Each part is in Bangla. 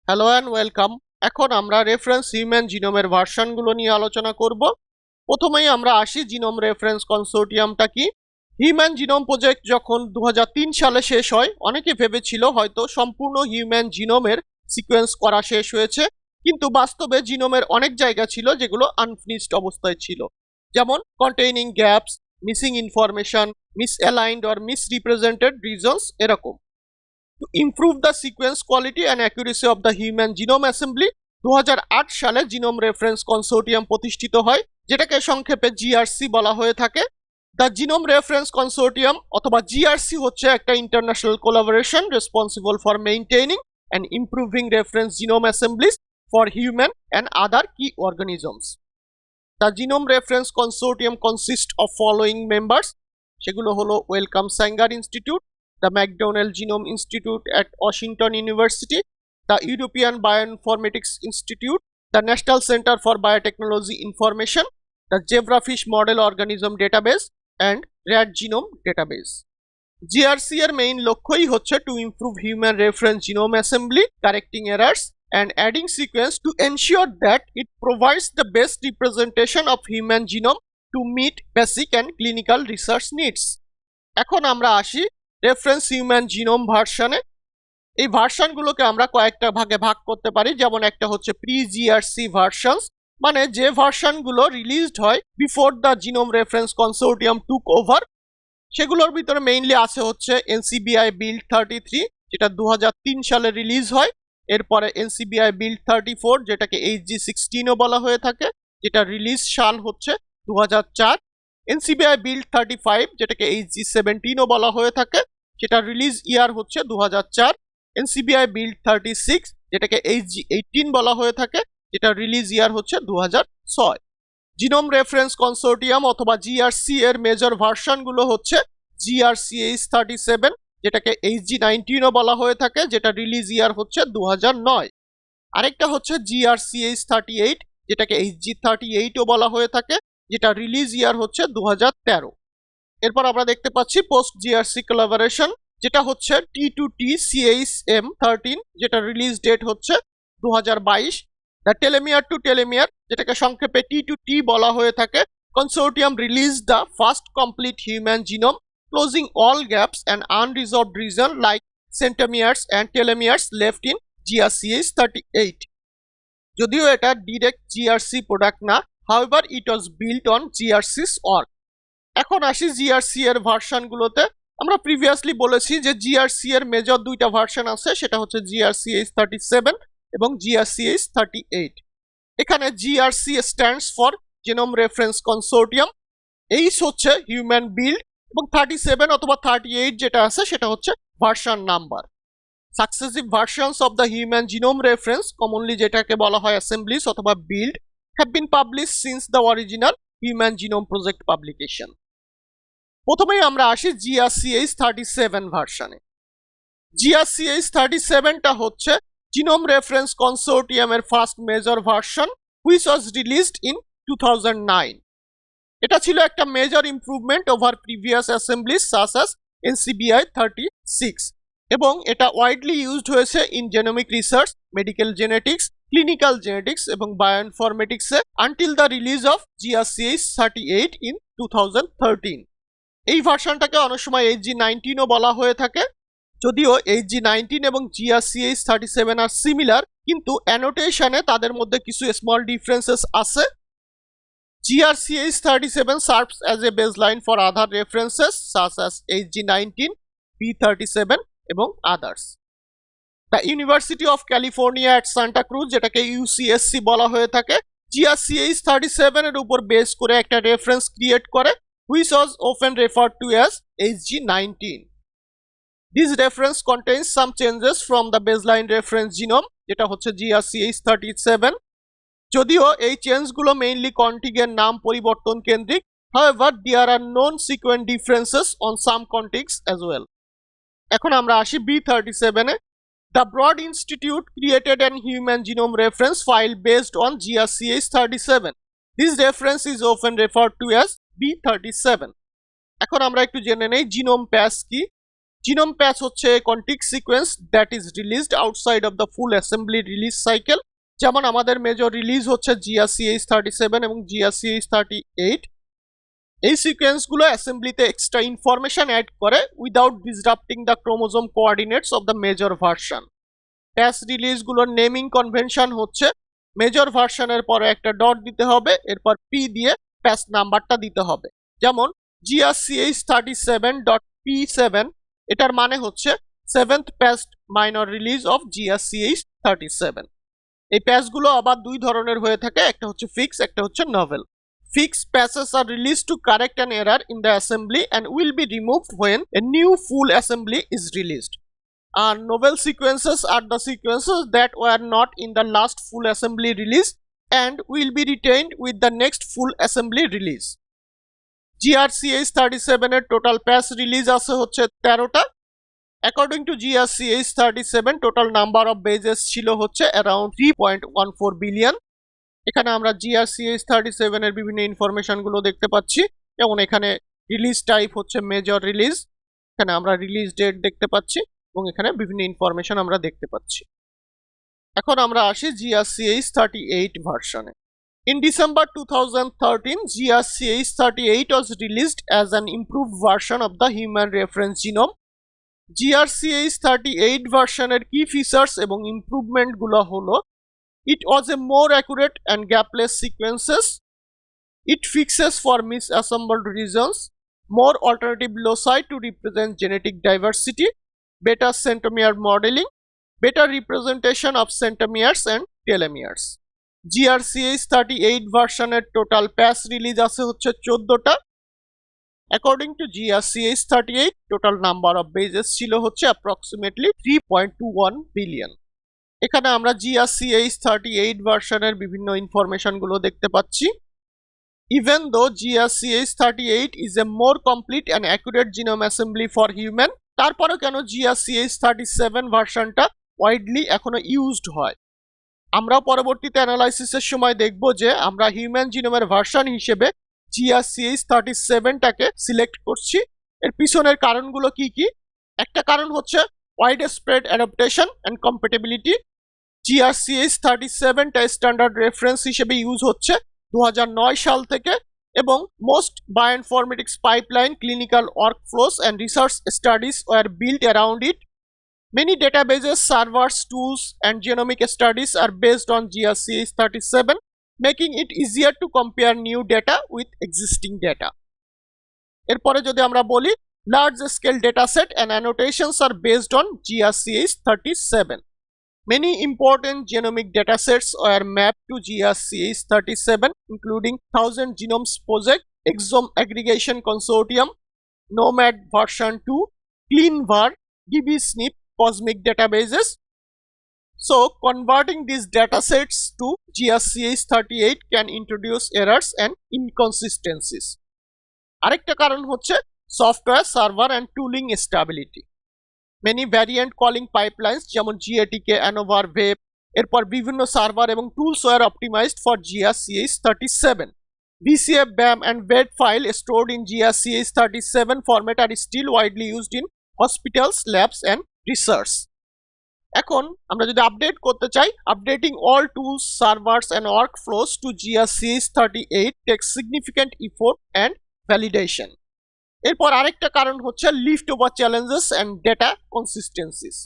Hello and welcome. এখন আমরা রেফারেন্স হিউম্যান জিনোমের ভার্সনগুলো নিয়ে আলোচনা করব। প্রথমেই আমরা আসি জিনোম রেফারেন্স কনসোর্টিয়ামটা কি। হিউম্যান জিনোম প্রজেক্ট যখন 2003 সালে শেষ হয়, অনেকে ভেবেছিল হয়তো সম্পূর্ণ হিউম্যান জিনোমের সিকোয়েন্স করা শেষ হয়েছে, কিন্তু বাস্তবে জিনোমের অনেক জায়গা ছিল যেগুলো আনফিনিশড অবস্থায় ছিল, যেমন containing gaps, missing information, misaligned or misrepresented regions এরকম। To improve the sequence quality and accuracy of the human genome assembly 2008 সালে জিনোম রেফারেন্স কনসোর্টিয়াম প্রতিষ্ঠিত হয়, যেটাকে সংক্ষেপে জিআরসি বলা হয়ে থাকে। দ্য জিনোম রেফারেন্স কনসোর্টিয়াম অথবা জিআরসি হচ্ছে একটা international collaboration responsible for maintaining and improving reference genome assemblies for human and other কি organisms. The genome reference consortium consist of following members, সেগুলো হলো Wellcome Sanger Institute, the McDonnell Genome Institute at Washington University, the European Bioinformatics Institute, the National Center for Biotechnology Information, the Zebrafish Model Organism Database, and Rat Genome Database. GRC এর মেইন লক্ষ্যই হচ্ছে to improve human reference genome assembly, correcting errors, and adding sequence to ensure that it provides the best representation of human genome to meet basic and clinical research needs. এখন আমরা আসি রেফারেন্স হিউম্যান জিনোম ভার্সনে। এই ভার্সনগুলোকে আমরা কয়েকটা ভাগে ভাগ করতে পারি, যেমন একটা হচ্ছে প্রি জিআরসি ভার্সনস, মানে যে ভার্সনগুলো রিলিজড হয় before the genome reference consortium took over. সেগুলোর ভিতরে মেইনলি আছে হচ্ছে এনসিবিআই বিল্ড 33, যেটা 2003 সালে রিলিজ হয়। এরপরে এনসিবিআই বিল্ড 34, যেটাকে HG16ও বলা হয়ে থাকে, যেটা রিলিজ সাল হচ্ছে 2004। এনসিবিআই বিল্ড 35, যেটাকে HG17ও বলা হয়ে থাকে, যেটা রিলিজ ইয়ার হচ্ছে 2004। এনসিবিআই বিল্ড 36, যেটাকে HG18 বলা হয়ে থাকে, যেটা রিলিজ ইয়ার হচ্ছে 2006। জিনোম রেফারেন্স কনসোর্টিয়াম অথবা জিআরসি এর মেজর ভার্সনগুলো হচ্ছে GRCH37, যেটাকে HG19ও বলা হয়ে থাকে, যেটা রিলিজ ইয়ার হচ্ছে 2009। আরেকটা হচ্ছে GRCH38, যেটাকে HG38ও বলা হয়ে থাকে, যেটা রিলিজ ইয়ার হচ্ছে 2013। এরপর আমরা দেখতে পাচ্ছি পোস্ট জিআরসি কোলাবোরেশন, যেটা হচ্ছে T2T CHM13, যেটা রিলিজ ডেট হচ্ছে 2022। দ্য টেলোমিয়ার টু টেলোমিয়ার, যেটাকে সংক্ষেপে T2T বলা হয়ে থাকে, consortium release the first complete human genome closing all gaps and unresolved region like centromeres and telomeres left in GRCH38। যদিও এটা ডিরেক্ট জিআরসি প্রোডাক্ট না, however it was built on GRC's work. এখন আসি জিআরসি এর ভার্সনগুলোতে। আমরা প্রিভিয়াসলি বলেছি যে জিআরসি এর মেজর দুইটা ভার্সন আছে, সেটা হচ্ছে GRCH37 এবং GRCH38। এখানে GRC stands for genome reference consortium, H হচ্ছে হিউম্যান বিল্ড, এবং 37 অথবা 38 যেটা আছে সেটা হচ্ছে version number. Successive versions of the human genome reference, commonly যেটাকে বলা হয় অ্যাসেম্বলিজ অথবা build, have been published since the original Human Genome Project publication. প্রথমেই আমরা আসি GRCH37 ভার্সনে। GRCH37টা হচ্ছে জিনোম রেফারেন্স কনসোর্টিয়ামের first major version, which was released in 2009. এটা ছিল একটা major improvement over previous assemblies such as NCBI 36, এবং এটা ওয়াইডলি ইউজড হয়েছে in genomic research, medical genetics, clinical genetics এবং বায়োইনফরমেটিক্সে until the release of GRCH38 in 2013। এই ভার্সনটাকে অনেক সময় HG19ও বলা হয়ে থাকে। যদিও HG19 এবং GRCH37 আর সিমিলার, কিন্তু অ্যানোটেশনে তাদের মধ্যে কিছু স্মল ডিফারেন্সেস আছে। GRCH37 serves as a baseline for other references such as HG19, B37 এবং others. The University of California at Santa Cruz, যেটাকে UCSC বলা হয়ে থাকে, GRCH37 এর উপর বেস করে একটা রেফারেন্স ক্রিয়েট করে, which was often referred to as HG19. This reference contains some changes from the baseline reference genome, যেটা হচ্ছে GRCH37। যদিও এই চেঞ্জগুলো মেইনলি কন্টিগের নাম পরিবর্তন কেন্দ্রিক, however there are known sequence differences on some contigs as well. এখন আমরা আসি B37 A. The Broad Institute created an human genome reference file based on GRCH37. This reference is often referred to as B37. এখন আমরা একটু জেনে নেই জিনোম প্যাস কি। জিনোম প্যাচ হচ্ছে contig sequence that is released outside of the full assembly release cycle. যেমন আমাদের মেজর রিলিজ হচ্ছে GRCH37 এবং GRCH38। এই সিকোয়েন্সগুলো অ্যাসেম্বলিতে এক্সট্রা ইনফরমেশন অ্যাড করে without disrupting the chromosome coordinates of the major version. Patch রিলিজগুলোর নেমিং কনভেনশন হচ্ছে মেজর ভার্সনের পরে একটা ডট দিতে হবে, এরপর পি দিয়ে প্যাচ নাম্বারটা দিতে হবে। যেমন GRCH37.P7, এটার মানে হচ্ছে 7th patched minor release of GRCH37। এই প্যাচগুলো আবার দুই ধরনের হয়ে থাকে, একটা হচ্ছে ফিক্স, একটা হচ্ছে novel. Fixed patches are released to correct an error in the assembly and will be removed when a new full assembly is released. And novel sequences are the sequences that were not in the last full assembly release and will be retained with the next full assembly release. GRCH37 এর total patch release আছে হচ্ছে 13টা। According to GRCH37, total number of bases ছিল হচ্ছে around 3.14 billion. এখানে আমরা GRCH37 এর বিভিন্ন ইনফরমেশন গুলো দেখতে পাচ্ছি, যেমন এখানে রিলিজ টাইপ হচ্ছে মেজর রিলিজ, এখানে আমরা রিলিজ ডেট দেখতে পাচ্ছি এবং এখানে বিভিন্ন ইনফরমেশন আমরা দেখতে পাচ্ছি। এখন আমরা আসি GRCH38 ভার্সনে। In December 2013, GRCH38 was released as an improved version of the human reference genome. GRCH38 ভার্সনের কি ফিচার্স এবং ইমপ্রুভমেন্ট গুলো হলো: it was a more accurate and gapless sequences, it fixes for misassembled regions, more alternative loci to represent genetic diversity, better centromere modeling, better representation of centromeres and telomeres. GRCH38 ভার্সনের টোটাল প্যাচ রিলিজ আছে হচ্ছে 14টা। According to GRCH38, total number of bases ছিল হচ্ছে approximately 3.21 billion. এখানে আমরা GRCH38 ভার্সনের বিভিন্ন ইনফরমেশন গুলো দেখতে পাচ্ছি। Even though GRCH38 is a more complete and accurate genome assembly for human, তারপরেও কেন GRCH37 ভার্সনটা ওয়াইডলি এখনো ইউজড হয়। আমরা পরবর্তীতে অ্যানালাইসিসের সময় দেখব যে আমরা হিউম্যান জিনোমের ভার্সন হিসেবে GRCH37টাকে সিলেক্ট করছি। এর পিছনের কারণগুলো কি কি? একটা কারণ হচ্ছে wide spread adaptation and compatibility. GRCH37টা স্ট্যান্ডার্ড রেফারেন্স হিসেবে ইউজ হচ্ছে 2009 সাল থেকে এবং most bioinformatics pipeline, clinical workflows and research studies were built around it. Many databases, servers, tools and genomic studies are based on GRCH37, making it easier to compare new data with existing data. এরপরে যদি আমরা বলি large scale dataset and annotations are based on GRCH37. Many important genomic datasets were mapped to GRCH37, including 1000 Genomes Project, Exome Aggregation Consortium, Nomad version 2, CleanVar, DBSNP, Cosmic databases. So, converting these datasets to GRCH38 can introduce errors and inconsistencies. আরেকটা কারণ হচ্ছে software, server and tooling stability. Many variant calling pipelines যেমন GATK, ANOVAR, VEP এরপর বিভিন্ন সার্ভার এবং tools were optimized for GRCH37. VCF, BAM and WAD file stored in GRCH37 format are still widely used in hospitals, labs and research. এখন আমরা যদি আপডেট করতে চাই, updating all tools, servers and workflows to GRCH38 takes significant effort and validation. এরপর আরেকটা কারণ হচ্ছে lift over challenges and data consistencies.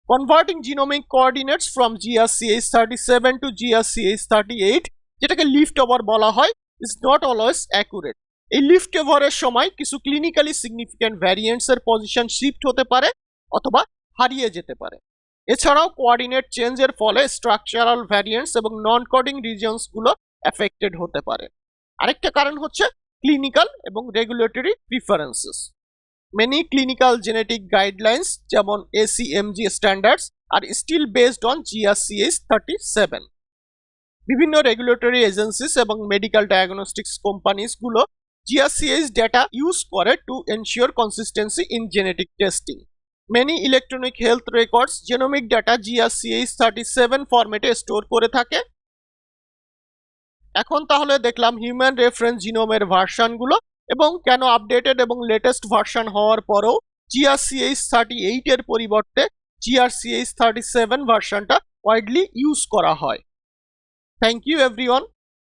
Converting genomic coordinates from GRCH37 to GRCH38, যেটাকে লিফট ওভার বলা হয়, ইজ নট অলওয়েজ অ্যাকুরেট। এই লিফট ওভারের সময় কিছু ক্লিনিক্যালি সিগনিফিক্যান্ট ভ্যারিয়েন্টসের পজিশন শিফট হতে পারে অথবা হারিয়ে যেতে পারে। এছাড়াও কোঅর্ডিনেট চেঞ্জের ফলে স্ট্রাকচারাল ভ্যারিয়েন্টস এবং নন কোডিং রিজিয়নসগুলো এফেক্টেড হতে পারে। আরেকটা কারণ হচ্ছে ক্লিনিক্যাল এবং regulatory preferences. Many clinical genetic guidelines যেমন ACMG standards are still based on GRCH37। বিভিন্ন রেগুলেটরি এজেন্সিস এবং মেডিকেল ডায়াগনস্টিক্স কোম্পানিজগুলো GRCH ডেটা ইউজ করে to ensure consistency in genetic testing. Many electronic health records genomic data GRCH37 ফরম্যাটে স্টোর করে থাকে। এখন তাহলে দেখলাম হিউম্যান রেফারেন্স জিনোমের ভার্সনগুলো এবং কেন আপডেটেড এবং লেটেস্ট ভার্সন হওয়ার পরেও GRCH38 এর পরিবর্তে GRCH37 ভার্সনটা ওয়াইডলি ইউজ করা হয়। Thank you everyone.